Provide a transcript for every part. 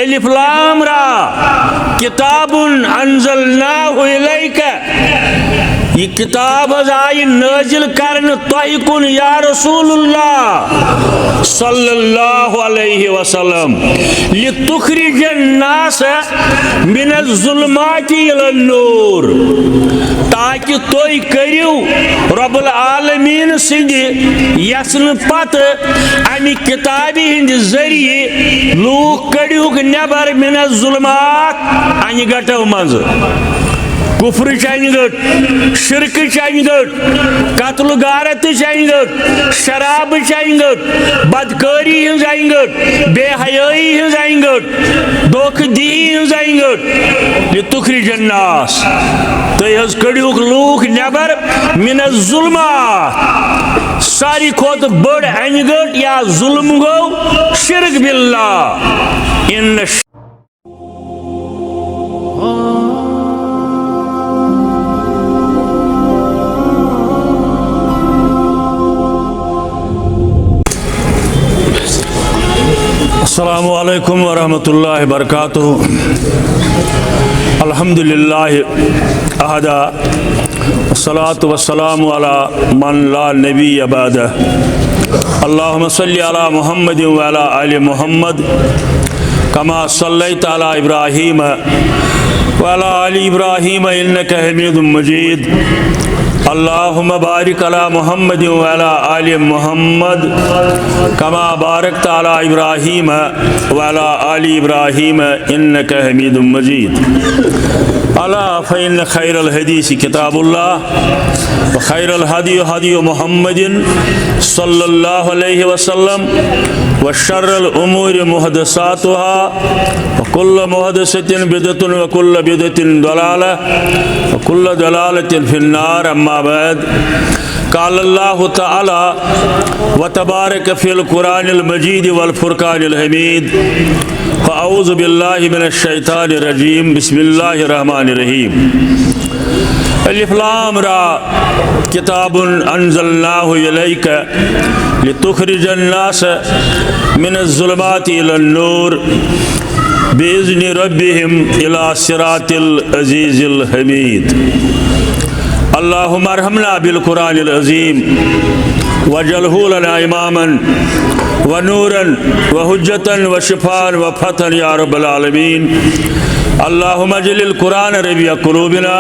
الف لام را کتاب انزلناه الیک یہ کتاب آئی نازل کرن تہ کن یا رسول اللہ صلی اللہ علیہ وسلم لتخرج الناس من الظلمات الى النور تاکہ تُہۍ کٔرِو رب العالمین سند یسن پت امی کتابی ہند ذریعہ لوگ کڑیوک نبر من الظلمات انہ گٹو مز کفر چین گٹ شرک چین گٹ قتل غارت چین گٹ شراب چین گٹ بدکاری ہن چین گٹ بے حیائی ہن چین گٹ دھوکہ دی ہن چین گٹ لتخرج الناس تُہۍ حظ کڑیوک لوک نبر من الظلمات ساری کھوت بڑ انہ گٹ یا ظلم گو شرک باللہ ان السلام علیکم ورحمۃ اللہ وبرکاتہ الحمدللہ احدا والصلاة والسلام علی من لا نبی بعدہ اللہم صلی علی محمد وعلی آل محمد کما صلیت علی ابراہیم وعلی آل ابراہیم انک حمید مجید اللہم بارک علی محمد وعلی آل محمد کما بارکت علی ابراہیم وعلی آل ابراہیم انک حمید مجید الا فإن خیر الحدیث کتاب اللہ وخیر الہدی ہدی محمد صلی اللہ علیہ وسلم وشر الامور محدثاتها وكل محدثة بدعة وكل بدعة ضلالة وكل ضلالة في النار اما بعد قال الله تعالى وتبارك في القرآن المجيد والفرقان الحميد فأعوذ بالله من الشيطان الرجيم بسم الله الرحمن الرحيم الف لام را کتاب انزلناه الیک لتخرج الناس من الظلمات الى النور باذن ربهم الى صراط العزیز الحمید اللہم ارحمنا بالقرآن العظیم واجعلہ لنا اماما ونورا وحجتا وشفاء وفتحا یا رب العالمین اللہم اجعل القرآن ربیع قلوبنا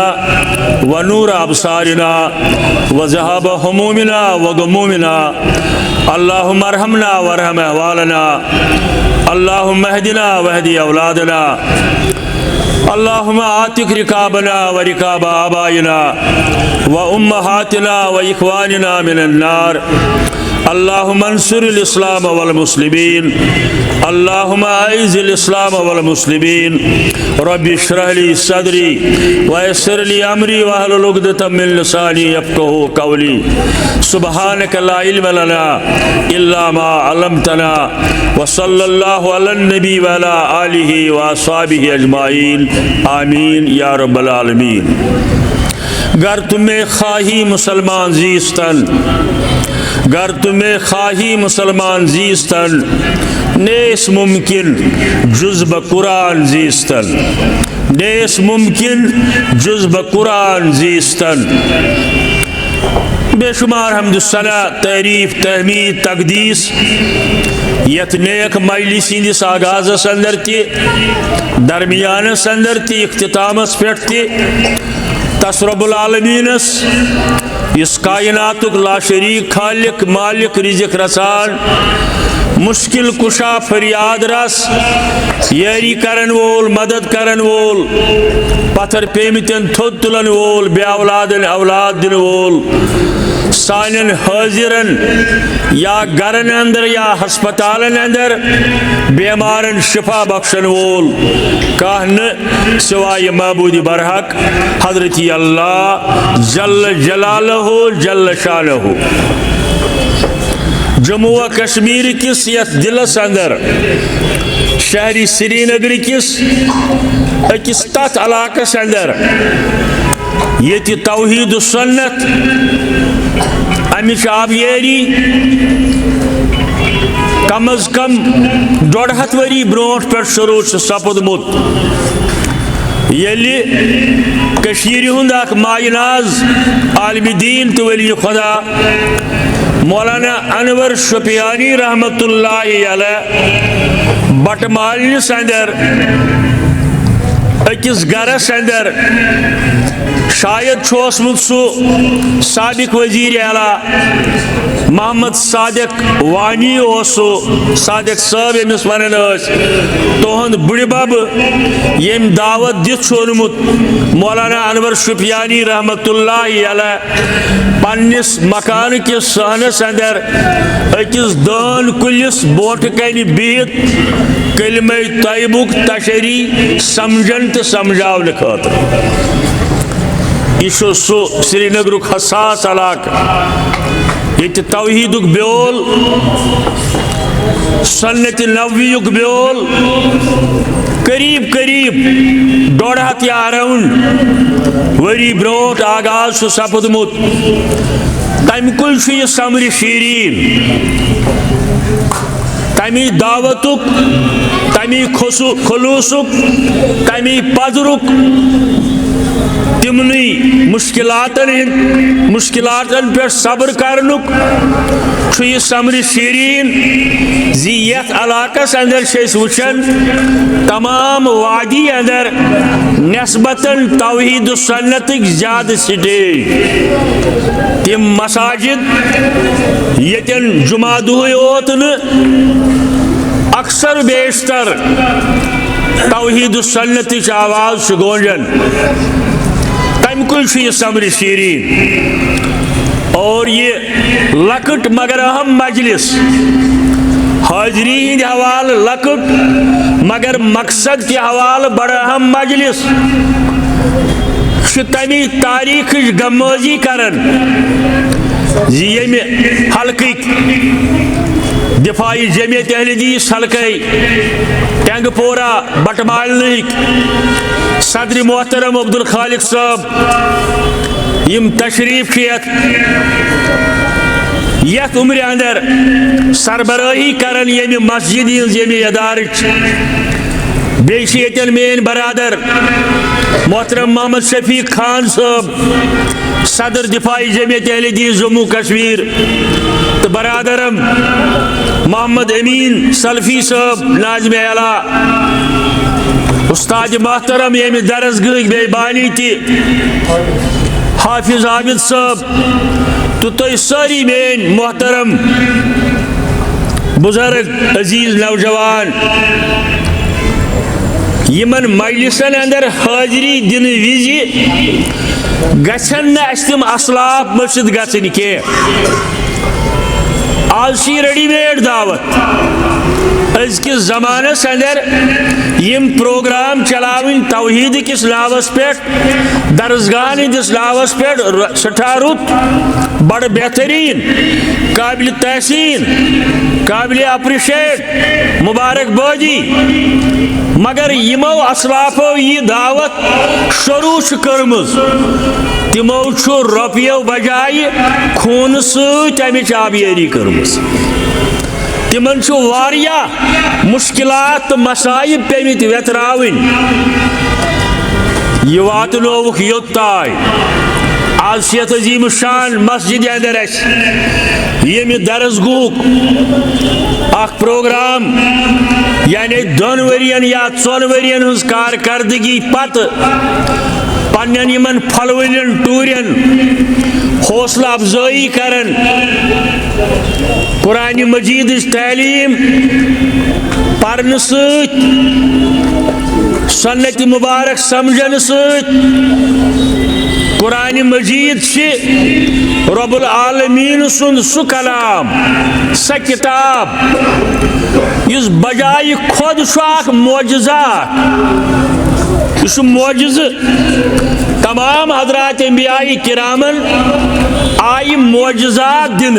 ونور ابصارنا وذهاب همومنا وغمومنا اللہم ارحمنا وارحم احوالنا اللہم اہدنا واہد اولادنا اللہم آتک رکابنا ورکاب آبائنا وامہاتنا واخواننا من النار اللہم انصر الاسلام والمسلمین اللہم اعز الاسلام والمسلمین رب اشرح لی صدری ویسر لی امری واحلل عقدۃ من لسانی یفقہوا قولی سبحانک لا علم لنا الا ما علمتنا وصلی اللہ علی النبی وعلی آلہ واصحابہ اجمعین آمین یا رب العالمین گر تمہیں خواہی مسلمان زیستن گر تمہیں خواہی مسلمان زیستن نیس ممکن جز بقرآن زیستن نیس ممکن جز بقرآن زیستن بے شمار حمد الثناء تعریف تحمید تقدیس یت نیک مجلس ہندس آغازس اندر تی درمیانس اندر تی اختتامس پٮ۪ٹھ تی تس رب العالمینس اس کائناتک لا شریک خالق مالک رزق رسان مشکل کشا فریاد رس یاری کرن وول مدد کرن وول پتھر پیمتن تھود تلن وول بے اولادن اولاد دن وول سانن حاضرن یا گرن اندر یا ہسپتالن اندر بیمارن شفا بخشن وول کہن سوائے معبود برحق حضرت اللہ جل جلالہ جل شانہ جموں و کشمیر کس یت دلس اندر شہری سری نگر کس اکس تت علاقس اندر یہ توحید و سنت امچ آبیاری کم از کم 150 ؤری برونٹھ پہ شروع سپدمت یلی کشیر ہند اخ مایہ ناز عالم دین تو ولی خدا مولانا انور شوپیانی رحمت اللہ علیہ بٹ مالنس اندر اکس گرس اندر شاید اوسمت سہ سابق وزیر اعلیٰ محمد صادق وانی صادق صاحب یمس ونان تہند بڑ بب یم دعوت دت اونمت مولانا انور شوپیانی رحمت اللہ علیہ پنس مکان کس صحنس اندر اکس دان کلس بوٹ کن بہت کلمہ طیبک تشریح سمجھن تو سمجھاؤن خاطر یہ سہ سری نگر حساس علاقہ یہ توحید بیول سنت نبوی بیول قریب 150 یا اراؤنڈ وری برونٹ آغاز سپدمت تم کل یہ سمر شیرین تمی دعوتک تمی خلوصک تمی پذرک تمنی مشکلاتن پہ صبر کرنک یہ سمر شیرین زی یت علاقہ اندر وچن تمام وادی اندر نسبتاً توحید و سنتک زیادہ سٹیج تم مساجد یتن جمعہ دہ یوت اکثر بیشتر توحید و سنتچ آواز گونجن تم کل یہ سمر شیرین اور یہ لکٹ مگر اہم مجلس حاضری ہند حوالہ لکٹ مگر مقصد کے حوالہ بڑا اہم مجلس تمی تاریخ غمازی کرن یمہ حلقک دفاعی جمعیت اہل حدیث حلقہ ٹینگ پورہ بٹمالنک صدر محترم عبدالخالق صاحب یم تشریف یت عمر اندر سربراہی کرن یمہ مسجد یمہ ادارچ بیتن مین برادر محترم محمد شفیق خان صاحب صدر دفاعی جمعیت اہل حدیث جموں کشمیر تو برادرم محمد امین سلفی صاحب ناظم اعلیٰ استاد محترم یمہ درس گاہ بے بانی تی حافظ عابد صاحب تو تھی ساری مین محترم بزرگ عزیز نوجوان یمن مجلسن اندر حاضری دن وز گھن تم اسلاف مرشد گھن کی آج ریڈی میڈ دعوت ازکس زمانس اندر یم پروگرام چلاون توحید کس ناوس پہ درسگاہن ہندس ناوس پہ سٹھا رت بڑ بہترین قابل تحسین قابل اپریشیٹ مبارک بادی مگر یمو اسلافو یہ دعوت شروع کرمز تمو روپیو بجائے خون سمچ آبیاری کرمز تمن واریاہ مشکلات تو مسائب پیمت ویتراون یہ واتنوک یوت تائے آج یت عظیم شان مسجد اندر یمہ درس گوک اخ پروگرام یعنی 2 ورین یا 4 ورین ہز کارکردگی پت پنن یمن پھلولین ٹورین حوصلہ افزائی کرن قرآن مجید تعلیم پرن ست سنت مبارک سمجھن ست قرآن مجید رب العالمین سن سہ کلام سہ کتاب اس بجائے خود اخ معجزات یہ معجز تمام حضرات انبیاء کرامن آئی معجزات دن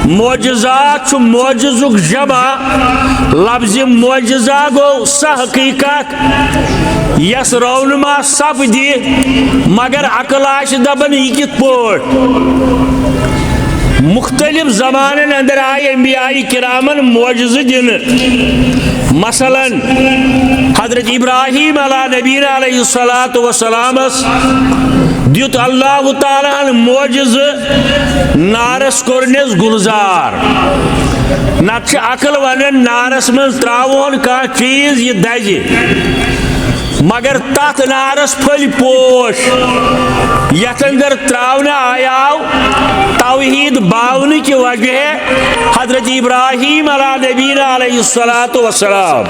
معجزات معجزک جمع لفظ معجزہ گو سہ حقیقت یس رونما سپ دی مگر عقل آش دبن یہ کت پوٹ مختلف زمانن اندر آئی انبیاء کرامن معجزہ دن. مثلا حضرت ابراہیم علیہ نبینا علیہ الصلاۃ والسلام دیت اللہ تعالیٰ معجزہ نارس کورنس گلزار. نت عقل ونن نارس من تراون کا چیز یہ دجہ مگر تات نارس پھل پوش یت اندر تراؤنا آیاو توحید باون کی وجہ حضرت ابراہیم علیہ نبینا علیہ الصلاۃ والسلام.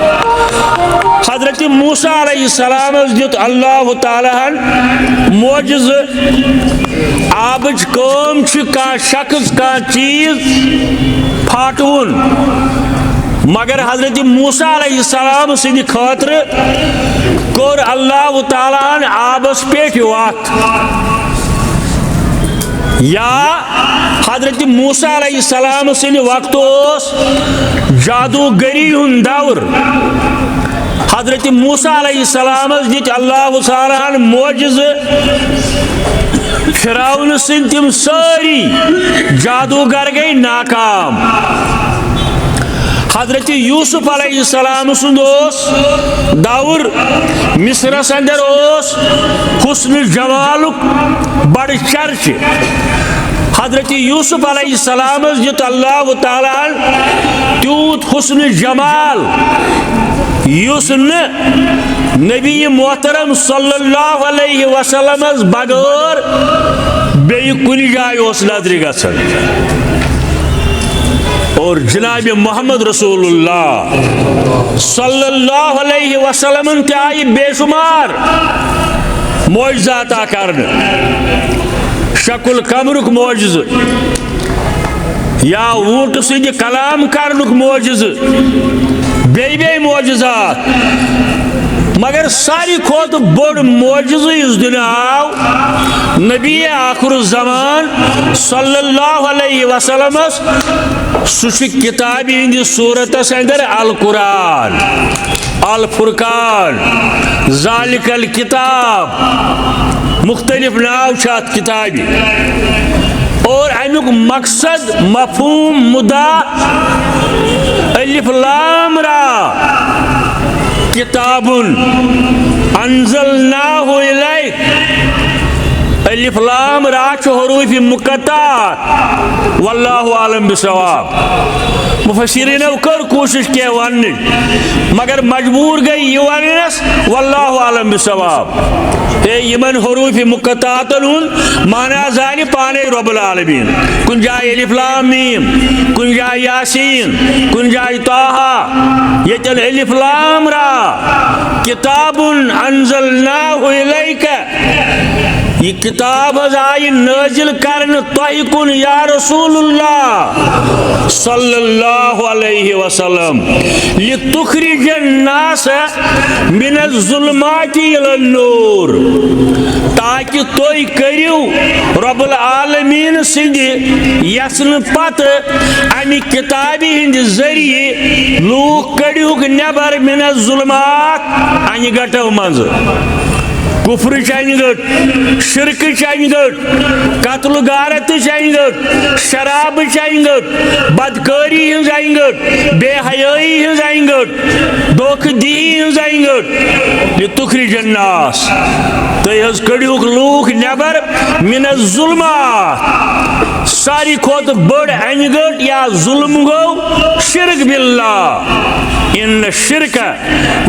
حضرت موسیٰ علیہ السلام دیت اللہ تعالیٰ معجزہ آبچ کام کان شخص کان چیز پھاٹون مگر حضرت موسیٰ علیہ السلام سند خاطر کور اللہ تعالیٰ آبس پیٹ وات. یا حضرت موسیٰ علیہ السلام سند وقت جادوگری ہند دور. حضرت موسیٰ علیہ السلام دیت اللہ تعالیٰ معجزہ فرعون سند تم ساری جادوگر گئی ناکام. حضرت یوسف علیہ السلام سندوس دور مصرس اندر اوس حسن جمالک بڑ چرچ. حضرت یوسف علیہ السلام دیت اللہ تعالیٰ تیوت حسن جمال یس نبی محترم صلی اللہ علیہ وسلم بغیر بی کن جائے نظر گھن. اور جناب محمد رسول اللہ صلی اللہ علیہ وسلم تے آئی بے شمار معجزات کرنے. شکل قمرک معجزہ یا اونٹ سند کلام کرنک معجزہ بے معجزات. مگر ساری کھوت بڑ معجزہ اس دن آو نبی آخر الزمان صلی اللہ علیہ وسلم سہ کتاب ہند صورت اندر القرآن الفرقان ذالک الکتاب مختلف ناو چھات کتابی. اور امیک مقصد مفہوم مدعا الف لام را کتاب انزلناہ الیک. الف لام را حروف مقطعات واللہ عالم بالصواب. مفسرین کر کوشش کی ون مگر مجبور گئی یہ ونس واللہ عالم بالصواب. یمن حروف مقطعات مانا زانی پانے رب العالمین. کن جائے الف لام میم کن جائے یاسین کن جائے طٰہٰ. یتن الف لام را کتاب انزلناہ الیک یہ کتاب آئی نازل کرن تہ کن یا رسول اللہ صلی اللہ علیہ وسلم لتخرج الناس من الظلمات الى النور تاکہ تھی کریو رب العالمین سند یسن پت امی کتابی ہند ذریعے لوگ کڑیوک نبر من الظلمات انہ گٹو منز. کفر چانہ گٹ شرک چانہ گٹ قتل غارت چانہ گٹ شراب چانہ گٹ بدکاری ہن چانہ گٹ بے حیائی ہن چانہ گٹ دھوکہ دی ہن چانہ گٹ لتخرج الناس تھی حض کڑیوک لوگ نبر من الظلمات. ساری کھوت بڑ انہ گٹ یا ظلم گو شرک باللہ. ان الشرک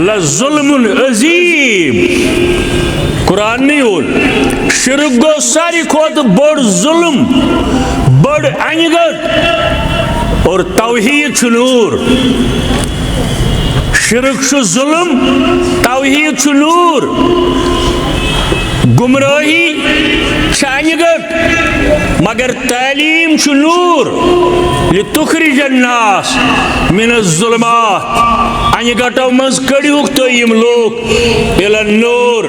لظلم عظیم. قرآن نہیں ہو شرک گو ساری کھوت بڑ ظلم بڑ انہ گٹ اور توحید چھ نور. شرک چھ ظلم توحید چھ نور. گمراہی چھ انہ گٹ مگر تعلیم چھ نور. لتخرج الناس من الظلمات انہ گٹو مز کڑیوک تو یم لوگ الى النور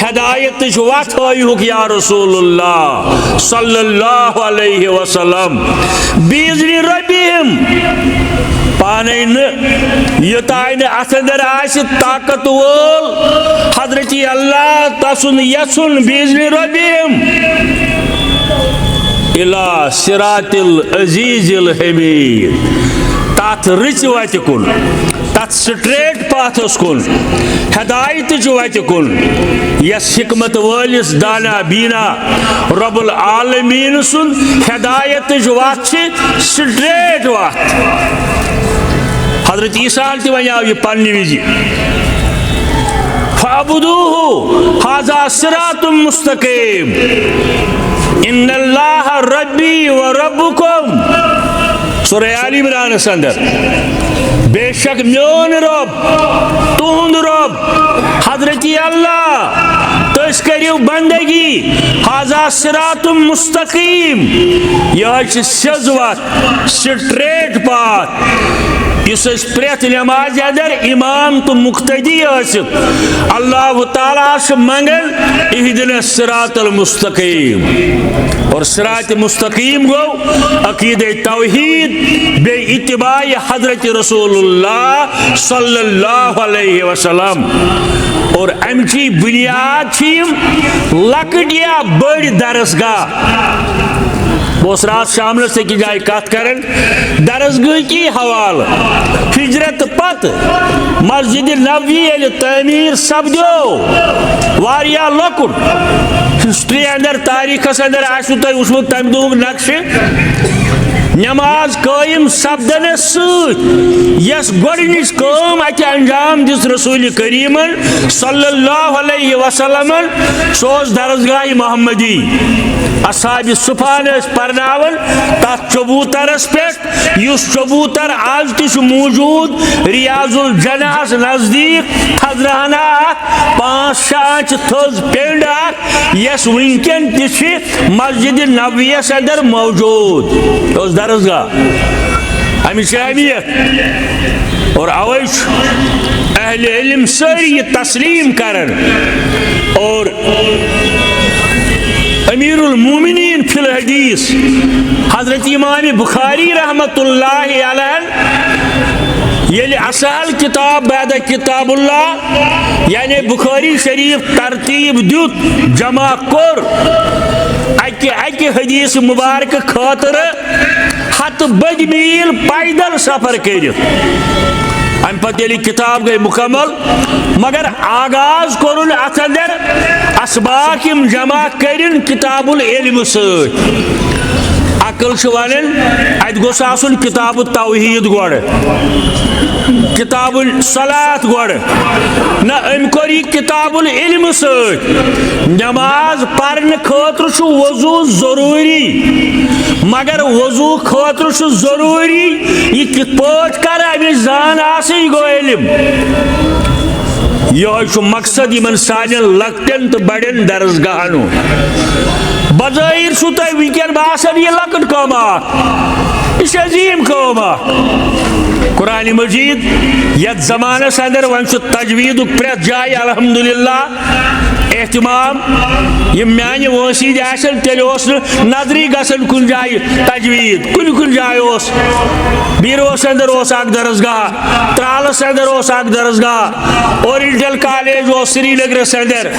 ہدایت وت ہائیوک یا رسول اللہ صلی اللہ علیہ وسلم باذن ربہم. پانے یوتائن اتھ اندر آس طاقت وول حضرت اللہ تسن یسن باذن ربہم الى صراط العزیز الحمید تات رچ وت کن تات سٹریٹ پاتھس کن ہدایت وت کن یس حکمت والس دانا بینا رب العالمین سن ہدایت وت سٹریٹ وت حضرت عیسیٰ تہ ونیو یہ پنہ وز فَعْبُدُوهُ هَذَا صِرَاطٌ مُسْتَقِيمٌ ان اللہ ربی و ربکم سورہ آل عمران اندر بے شک میون رب تہند رب حضرت اللہ تس کریو بندگی ھذا صراط مستقیم یہ سیز وت سٹریٹ پاتھ اس پریت نماز اندر امام تو مقتدی ٲسِتھ اللہ تعالیٰ سے منگن اہدنا الصراط المستقیم اور صراط مستقیم گو عقیدہ توحید بے اتباع حضرت رسول اللہ صلی اللہ علیہ وسلم اور امچی بنیاد چھیم لکٹ یا بڑی درسگاہ بہت رات شامل سے کی جائے کات کرن درسگاہ کی حوال ہجرت پت مسجد نبوی تعمیر سپدو واریا لکٹ ہسٹری اندر تاریخ اندر آسو تہ وچھمت تمہ دہک نقشہ نماز قائم سپدنس ست یس گۄڈنِچ کٲم اتہ انجام دس رسول کریم صلی اللہ علیہ وسلم سہ درسگاہ محمدی اصحاب صفان پرناون تر چبوترس پہ اس چبوتر آج تہ موجود ریاض الجناح نزدیک تھزرہنا 5 آنچ تھز پنڈ یس ونکن تہ مسجد نبویس اندر موجود اس درسگاہ امچ اہمیت اور اوے اہل علم ساری یہ تسلیم کرن اور امیر المومنین فی الحدیث حضرت امام بخاری رحمت اللہ علیہ یلی اصل کتاب بعد کتاب اللہ یعنی بخاری شریف ترتیب دیت جمع کور اکہ حدیث مبارک خاطر 7 میل پیدل سفر کرت ام پتہ یلی کتاب گئی مکمل مگر آغاز کرن اتھ اندر اسباق یم جمع کرن کتاب العلم ست عقل ونن ات گوس آسن کتاب التوحید گوڑ کتاب الصلاۃ گوڑ نہ ام کری کتاب العلم ست نماز پرن خاطر چھ وضو ضروری مگر وضو خاطر چھ ضروری یہ کت پٲٹھۍ کر امچ زان آسٕنۍ گو علم یہ مقصد یمن سانین لکٹن تو بڑین درسگاہن بظاہر چھو تہ ونکین باسان یہ لکٹ کٲم یہ عظیم کٲم قرآن مجید یت زمانس اندر ون تجوید پریت جائے الحمدللہ اہتمام یہ میانہ وسید آسن تیل نظری گسن کن جائے تجوید کن جائے بیروس اندر اک درسگاہ ترالس اندر اک درسگاہ اورینٹل کالج سری نگرس اندر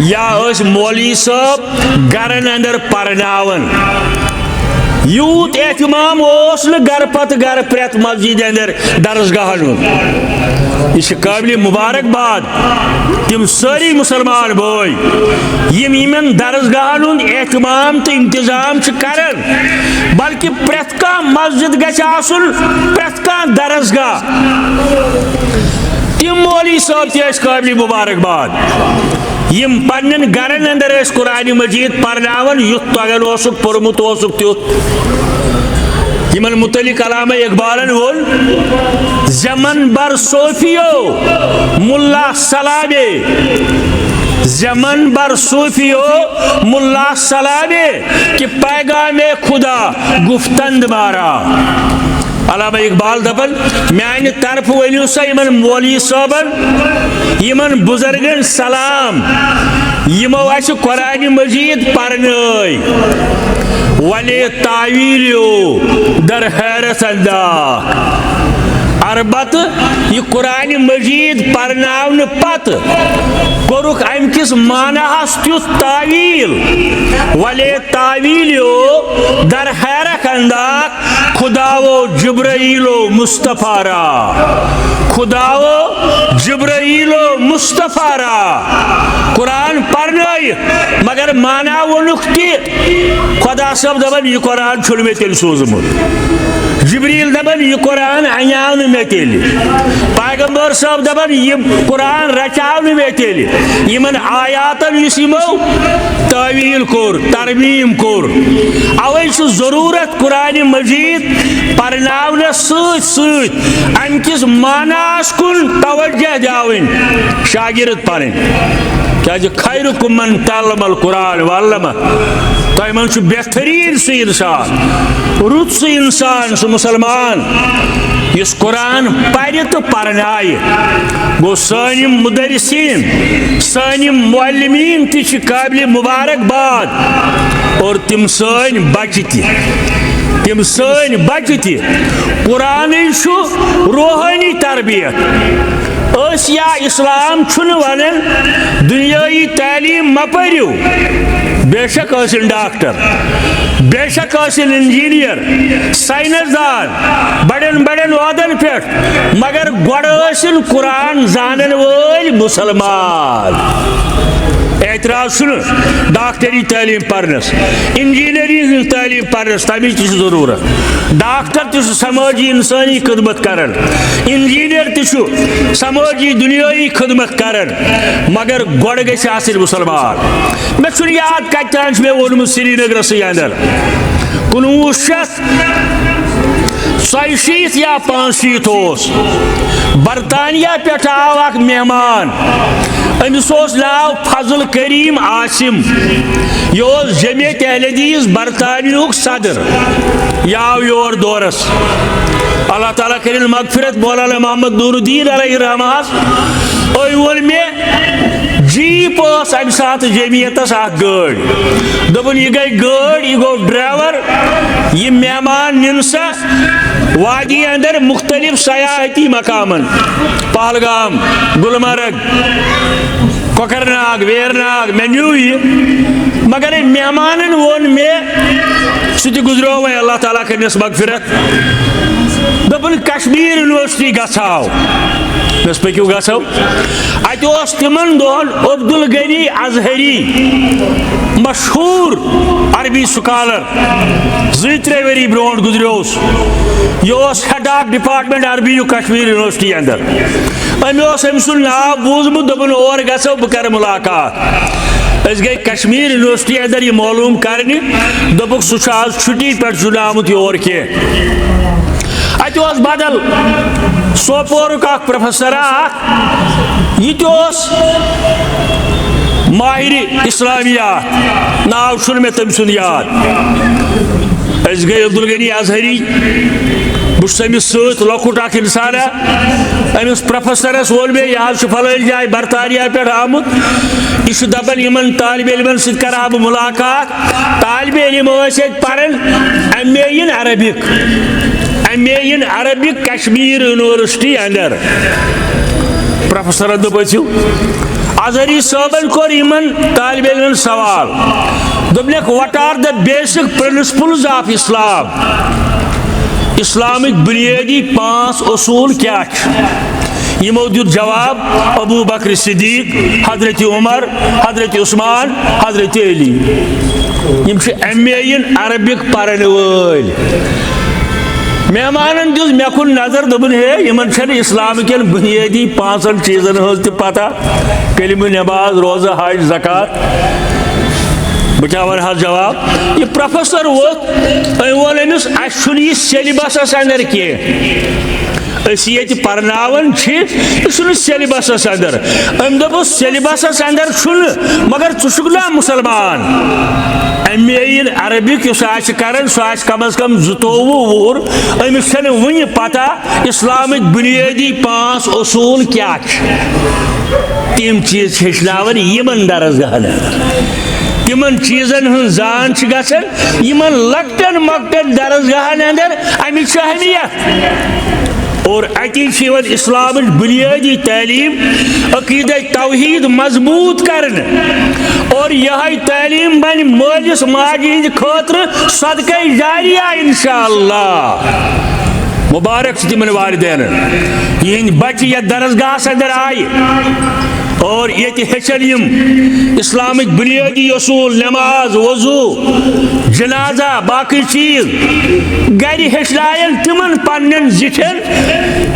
یا مولوی صاحب گرن اندر پرناون یوت اہتمام گر پت گر پریت مسجد اندر درسگاہن یہ قابل مبارکباد تم ساری مسلمان بھائی یم درسگاہن اہتمام تو انتظام کرن بلکہ پریت کانٛہہ مسجد گژھِ آسُن پریت کانٛہہ درسگاہ تم مولوی صاحب تہ قابل مبارکباد یم پنن گرن اندر قرآن مجید پرناون یت تگن اوسک پورمت اوسک تیت یمن متعلق علامہ اقبالن ون زمن بر صوفیو ملا سلامے زمن بر صوفیو ملا سلامے کہ پیغام خدا گفتند مارا علامہ اقبال دپن میانہ طرف ورنو سا یمن مولوی صاحبن یمن بزرگن سلام یمو اس قرآن مجید پرنائی ولی تعویلیو در حیرت انداز البتہ یہ قرآن مجید پرناون پتہ کورک ام کس معناہس تیت تعویل ولے تعویلیو در حیرک انداز خداو جبرائیل و مصطفیٰ را خداو جبرائیل و مصطفیٰ را قرآن پرنائی مگر مانا ونک تی خدا صاحب دبن یہ قرآن چھڑ میں تیل سوزمت جبریل دبن یہ قرآن عیان میں تیل پیغمبر صاحب دبن یہ قرآن رچاون میں تیل یہ من آیاتن یسیمو تعویل کور ترمیم کور اویش ضرورت قرآن مجید پرناون سوچ سوچ ام کس معناس کن توجہ داوین شاگرد پرن کیا خیرکم من تعلم القرآن وعلمہ تو من چھ بہترین سے انسان رت سے انسان سے مسلمان اس قرآن پڑھ تو پرنائے گو سانم مدرسین سانم معلمین تہ قابل مبارک باد اور تم سان بچہ تم سان بچہ تہ قرآن روحانی تربیت اس یا اسلام چھن ونن دنیائی تعلیم مپریو بے شک حاصل ڈاکٹر بے شک حاصل انجینئر سائنسدان بڑن بڑن عہدن پہ مگر گوڑ حاصل قرآن زانن ول مسلمان اعتراض سن ڈاکٹری تعلیم پرنس انجینئرنگ تعلیم پرنس تمہیں تہ ضرورت ڈاکٹر تہ سماجی انسانی خدمت کرن انجینئر تہ سماجی دنیائی خدمت کرن مگر گوڑ گژھِ آسن مسلمان مے چھُنہٕ یاد کتان چھُ مے وونمُت سری نگرسٕے اندر 1967 یا 65 اوس برطانیہ پہ آو اخ مہمان امس ناو فضل کریم عاصم یہ جمعیت اہل حدیث برطانیہ صدر یہ آو یور دورس اللہ تعالیٰ کرن مغفرت مولانا محمد نور الدین علیہ رحمہ وون مے جیپ اس ام سات جمعیتس اخ گاڑی دپن یہ گئی گاڑی یہ گو ڈرائیور یہ مہمان نن سا وادی اندر مختلف سیاحتی مقامن پہلگام گلمرگ کوکرناگ ویرناگ میں نیو یہ مگر مہمان وون میں سہ گزرو وے اللہ تعالیٰ کرنس مغفرت دپن کشمیر یونیورسٹی گژھو بس پکو گژھو ات تمن دہن عبدالغنی اظہری مشہور عربی سکالر 2-3 ؤری برونٹ گزریوس یہ ہیڈ آف ڈپارٹمنٹ عربی کشمیر یونیورسٹی اندر ام سن ناو بوزمت دپن اور گژھو بہ کر ملاقات اس گئی کشمیر یونیورسٹی اندر یہ معلوم کرنے دپک سہ آج چھٹی پہ آمت یور کی ات بدل سوپورک اخ پروفیسر یہ ماہر اسلامیات ناو چھن مے تم سن یاد اس گئی عبدالغنی اظہری بس امس ست لکٹ اخ انسان امس پروفیسرس وون مے یہ فلٲنۍ جائے برطانیہ پہ آمت یہ دپان یمن طالب علمن ست کرا بہ ملاقات طالب علم ٲسۍ ییٚتہِ پران M A in Arabic Kashmir university اندر پروفیسر دپو اظہری صٲبن کور یمن طالب علمن سوال دوٚپنکھ what are the basic principles of Islam Islamic بنیادی 5 اصول کیا یمو دیت جواب ابو بکر صدیق حضرت عمر حضرت عثمان حضرت علی یم ایم اے ان عربک پرن ول مہمان دس مے کن نظر دپن ہے یمن چھن اسلام کن بنیادی 5 چیزن ہز تہ پتہ کلمہ نماز روزہ حج زکات بہ کیا ون جواب یہ پروفیسر ووت وون امس اس چھن یہ سیلبسس اندر کی اس یہ پرناون یہ سیلبسس اندر ام دپس سیلبسس اندر چھن مگر ژھُکھ مسلمان ایم اے ان عربک اس کران سہ کم از کم 22 وُہر امس چھنہ ون پتہ اسلامک بنیادی 5 اصول کیا تم چیز ہیچناون یمن درسگاہن تمن چیزن ہن زان گژھان یمن لکٹن مکٹن درسگاہن اندر امچ اہمیت اور اتی اسلام بنیادی تعلیم عقیدہ توحید مضبوط کرنے اور یہ تعلیم بن مالس ماجہ ہند خاطر صدقہ جاریہ انشاءاللہ مبارک تمن والدین یہ بچہ یہ درسگاہ اندر آئے اور یہ ہچن اسلامک بنیادی اصول نماز وضو جنازہ باقی چیز گھر ہچن تمن پن زٹھن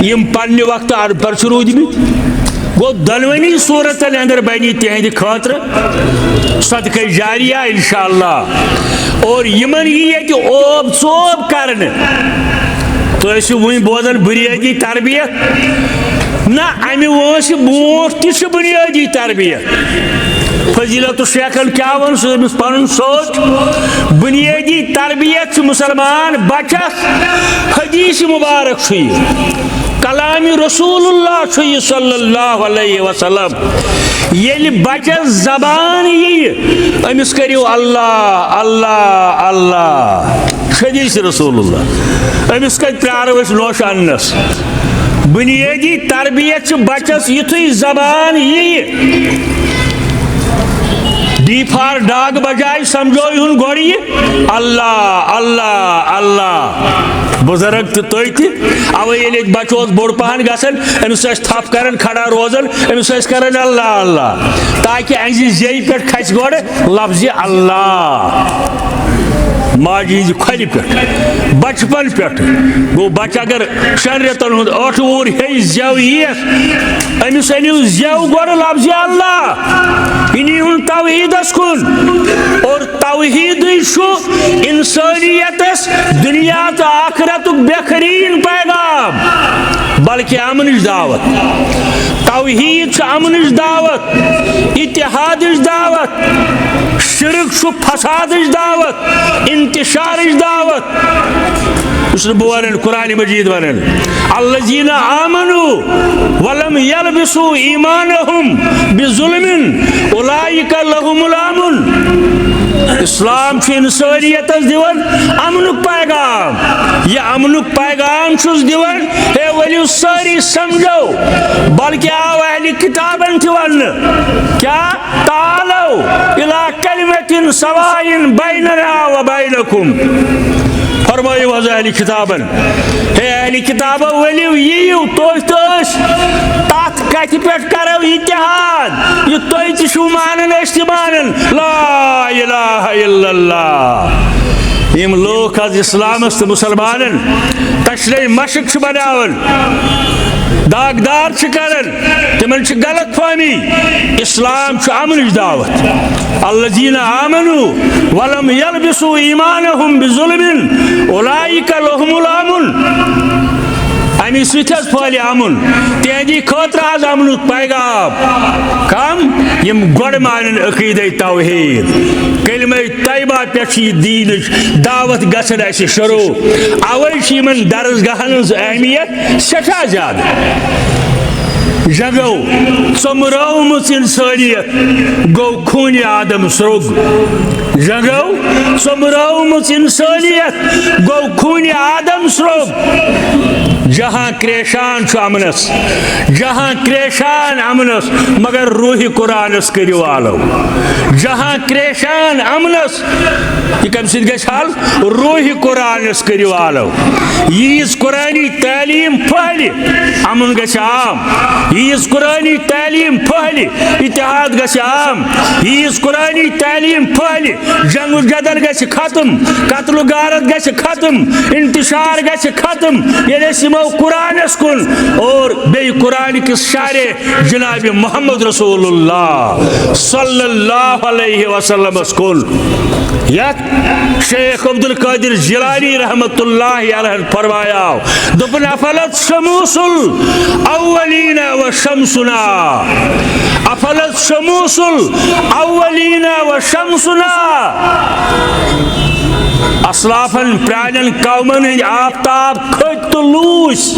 یم پنہ وقت پر روٗدمٕتۍ گو دلونی صورتن اندر بنی تہند خاطر صدقہ جاریہ انشاءاللہ اور یمن یہ اوب ژوب کرنے تو وین بوزن بنیادی تربیت نا امی وانس بوٹ تہ بنیادی تربیت فضیلت الشیخن کیا ون سمس پن سوچ بنیادی تربیت مسلمان بچس حدیث مبارک کلام رسول اللہ صلی اللہ علیہ وسلم یل بچس زبان یہ امس کریو اللہ اللہ اللہ حدیث رسول اللہ امس کت پیارو اس نوش انس بنیادی تربیت بچس یتھی زبان یہ ڈی فار ڈاگ بجائے سمجھو ہن گوڑی اللہ اللہ اللہ بزرگ تو اوے یل بچہ بوڑ پہن گھن امس تھپ کرن کھڑا روزن امس کرن اللہ اللہ تاکہ اہذ زی پہ کھس گوڑ لفظ اللہ ماجہ ہز کھل پہ بچپن پہ گو بچہ اگر 6 رٮ۪تن ہند 8 وُہُر ہے زیو یس امس انو زیو گوڑ لفظ اللہ یہ نیون توحیدس کن اور توحید انسانیتس دنیا تو آخرت بہترین پیغام بلکہ امنچ دعوت توحید امنچ دعوت اتحادچ دعوت شرک فسادچ دعوت انتشارچ دعوت اس بوان قرآن مجید ونن الذین آمنوا ولم یلبسوا ایمانہم بظلم اولئک لهم الامن اسلام انسانیت دیون امنک پیغام یہ امنک پیغام چھس دیون ہے ولیو ساری سمجھو بلکہ آو اہل کتابن تیون کیا تعالو الى کلمت سوائن بیننا و بینکم فرمائیو حضر اہل کتابن ہے اہل کتاب ولیو یہیو توش تات کت پیٹ کرو اتحاد یہ توی تشو مانن اشتمانن لا الہ الا اللہ یم لوگ از اسلام است مسلمانن تشریح مشق بناون داغدار کرن تمن غلط فہمی اسلام امنچ دعوت الذین آمنوا ولم یلبسوا ایمانہم بظلم اولئک لهم الامن امی سوتھس پھل امن تہندی خاطر آز امن پیغام کم یم گوڑ مانن عقیدہ توحید کلمہ طیبہ پہ دین دعوت گھن اس شروع اوے یمن درسگاہن ہز اہمیت سٹھا زیادہ جگو ثمرومت انسانیت گو خون آدم سرگ جگو ثمرومت انسانیت گو خون آدم سرگ جہاں کریشان امنس جہاں کریشان امنس مگر روح قرآنس کریو آلو جہاں کریشان امنس یہ کم سید گیس حال روح قرآنس کریو آلو یہ قرآنی تعلیم پہلی امن گیس عام یہ قرآنی تعلیم پہلی اتحاد گیس عام یہ قرآنی تعلیم پہلی جنگ و جدل گیس ختم قتل و غارت گیس ختم انتشار گیس ختم یہ سمو قرآن کن اور بے قرآن کس شارع جناب محمد رسول اللہ صلی اللہ علیہ وسلم کن یت شیخ عبدالقادر جیلانی رحمت اللہ علیہ فرمایا دپن افلت شموس الاولین و شمسنا افلت شموس الاولین و شمسنا اسلافن پرانن قومن ہند آفتاب کھت تو لوس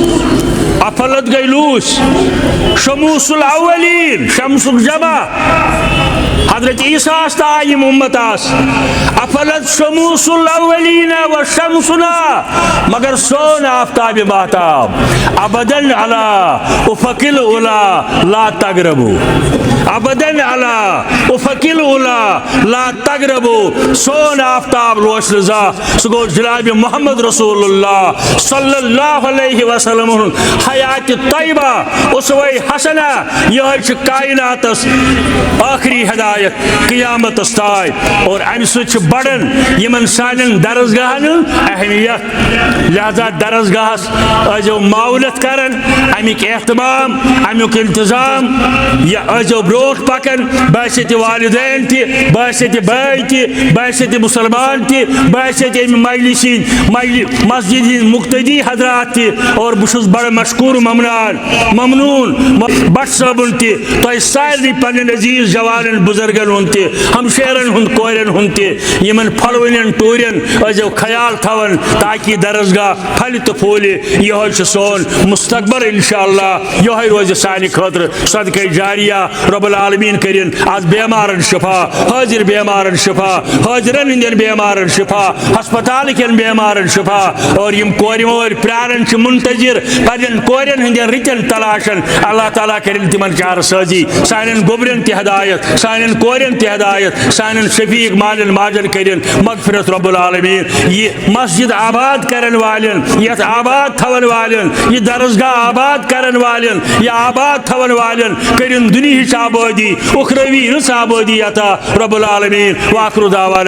افلت گئی لوس شموس الاولین شمس جمع حضرت عیسیٰ آئیم امت افلت شموس الاولین و شمسنا مگر سون آفتاب ماہتاب ابدن علی افق العلا لا تغربو ابدن علی افق العلا لا تغربو سون آفتاب روشن زا سگو جناب محمد رسول اللہ صلی اللہ علیہ وسلم حیات طیبہ اسوہ حسنہ یہ کائنات آخری ہدایت قیامت استائے اور ام سچ بڑن یمن سانن درسگاہن اہمیت لہذا درسگاہس ازو معاونت کرن امیک اہتمام امیک انتظام یا ازو بروٹ پکن بحثیت والدین تی بحثیت بائی تی بحثیت مسلمان تی بحثیت مجلسین مسجد مقتدی حضرات تی اور بشس بڑا مشکور ممنون بٹ صابن تی تو سارے پن عزیز جوانن بزرگن ہن تی ہمشیرن ہن کورن ہن تی یمن پھلونین ٹورین ازو خیال تھون تاکہ درسگاہ پھل تو پھولے یہ سون مستقبل انشاءاللہ یہ روز سانہ خاطر صدقہ جاریہ رب العالمین کرن آج بیمارن شفا حاضر بیمارن شفا حاضرن ہندین بیمارن شفا ہسپتال کن بیمارن شفا اور یم کور مور پرارن منتظر پنن کورن ہندین رتن تلاشن اللہ تعالیٰ کرن تمن چار سازی سانن گوبرن تہ ہدایت سانن کورن تہ ہدایت سانن شفیق مالن ماجن کرن مغفرت رب العالمین یہ مسجد آباد کرن والن یت آباد تھون والن یہ درسگاہ آباد کرن والن یہ آباد تھون والن کرن دنیا آبادی اخروی رس آبادی عطا رب العالمین واخر دعوانا